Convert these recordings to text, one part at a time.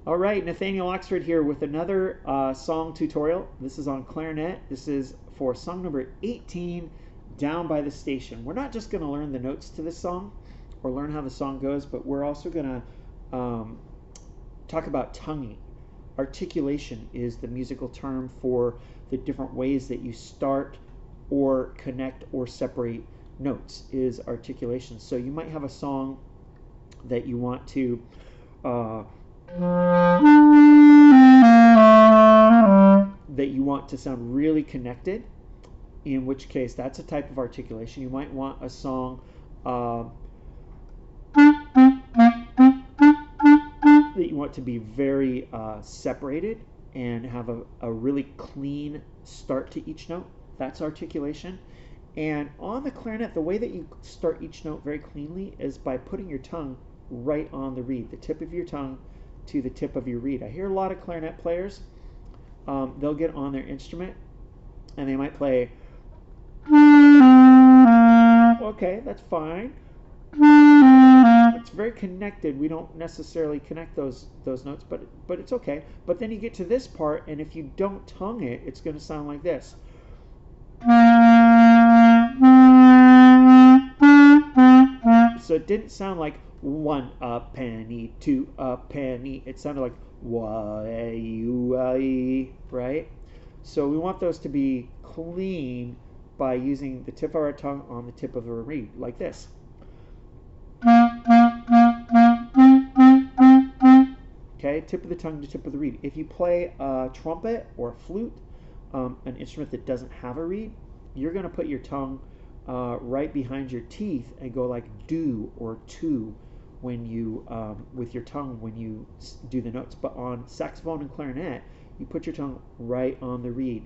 All right, Nathaniel Oxford here with another song tutorial. This is on clarinet. This is for song number 18, Down by the Station. We're not just going to learn the notes to this song or learn how the song goes, but we're also going to talk about tonguing. Articulation is the musical term for the different ways that you start or connect or separate notes is articulation. So you might have a song that you want to sound really connected, in which case that's a type of articulation. You might want a song that you want to be very separated and have a really clean start to each note. That's articulation. And on the clarinet, the way that you start each note very cleanly is by putting your tongue right on the reed, the tip of your tongue to the tip of your reed. I hear a lot of clarinet players, they'll get on their instrument and they might play, okay, that's fine. It's very connected. We don't necessarily connect those notes, but it's okay. But then you get to this part, and if you don't tongue it, it's going to sound like this. So it didn't sound like 1 a penny, 2 a penny. It sounded like wa-e, right? So we want those to be clean by using the tip of our tongue on the tip of our reed, like this. Okay, tip of the tongue to tip of the reed. If you play a trumpet or a flute, an instrument that doesn't have a reed, you're going to put your tongue right behind your teeth and go like do or to when you with your tongue when you do the notes. But on saxophone and clarinet, you put your tongue right on the reed.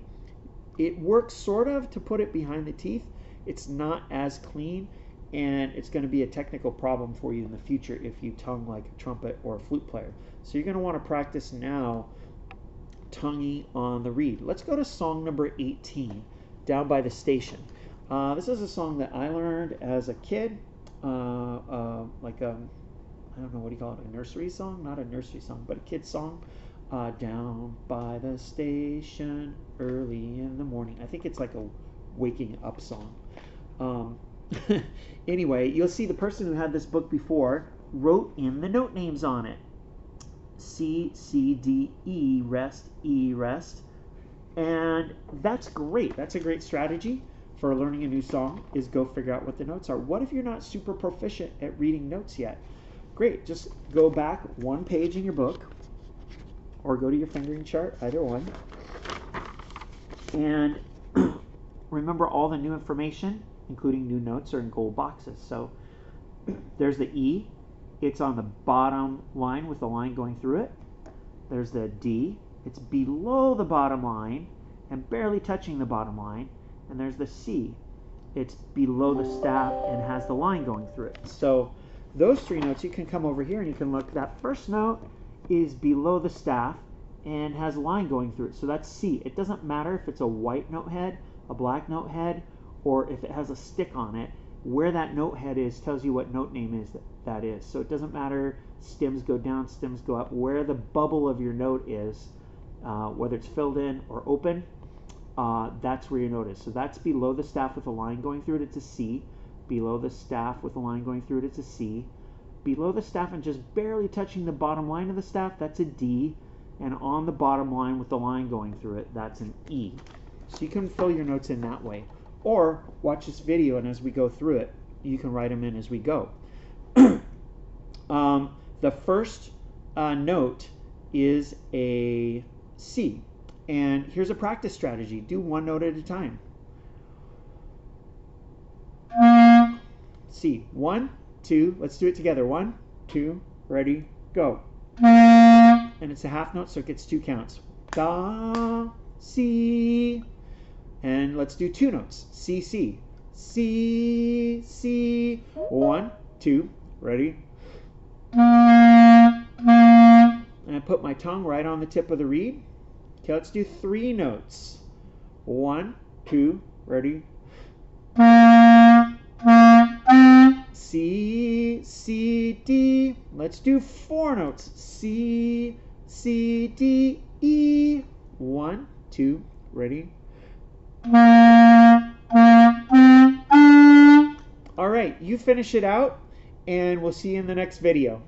It works sort of to put it behind the teeth. It's not as clean, and it's going to be a technical problem for you in the future if you tongue like a trumpet or a flute player. So you're going to want to practice now tonguing on the reed. Let's go to song number 18, Down by the Station. This is a song that I learned as a kid, like I don't know, what do you call it, a nursery song? Not a nursery song, but a kid's song. Down by the station early in the morning. I think it's like a waking up song. Anyway, you'll see the person who had this book before wrote in the note names on it. C, C, D, E, rest, and that's great. That's a great strategy for learning a new song, is go figure out what the notes are. What if you're not super proficient at reading notes yet? Great, just go back one page in your book or go to your fingering chart, either one, and remember all the new information, including new notes, are in gold boxes. So there's the E. It's on the bottom line with the line going through it. There's the D. It's below the bottom line and barely touching the bottom line. And there's the C. It's below the staff and has the line going through it. So those three notes, you can come over here and you can look. That first note is below the staff and has a line going through it. So that's C. It doesn't matter if it's a white note head, a black note head, or if it has a stick on it. Where that note head is tells you what note name is that is. So it doesn't matter, stems go down, stems go up. Where the bubble of your note is, whether it's filled in or open, that's where your note is. So that's below the staff with a line going through it, it's a C. Below the staff with a line going through it, it's a C. Below the staff and just barely touching the bottom line of the staff, that's a D. And on the bottom line with the line going through it, that's an E. So you can fill your notes in that way. Or watch this video, and as we go through it, you can write them in as we go. The first note is a C. And here's a practice strategy. Do one note at a time. C. 1, 2. Let's do it together. 1, 2. Ready, go. And it's a half note, so it gets 2 counts. Da, C. And let's do 2 notes. C, C. C, C. 1, 2. Ready? And I put my tongue right on the tip of the reed. Okay, let's do 3 notes. 1, 2. Ready? C, C, D. Let's do 4 notes. C, C, D, E. 1, 2, ready? All right, you finish it out, and we'll see you in the next video.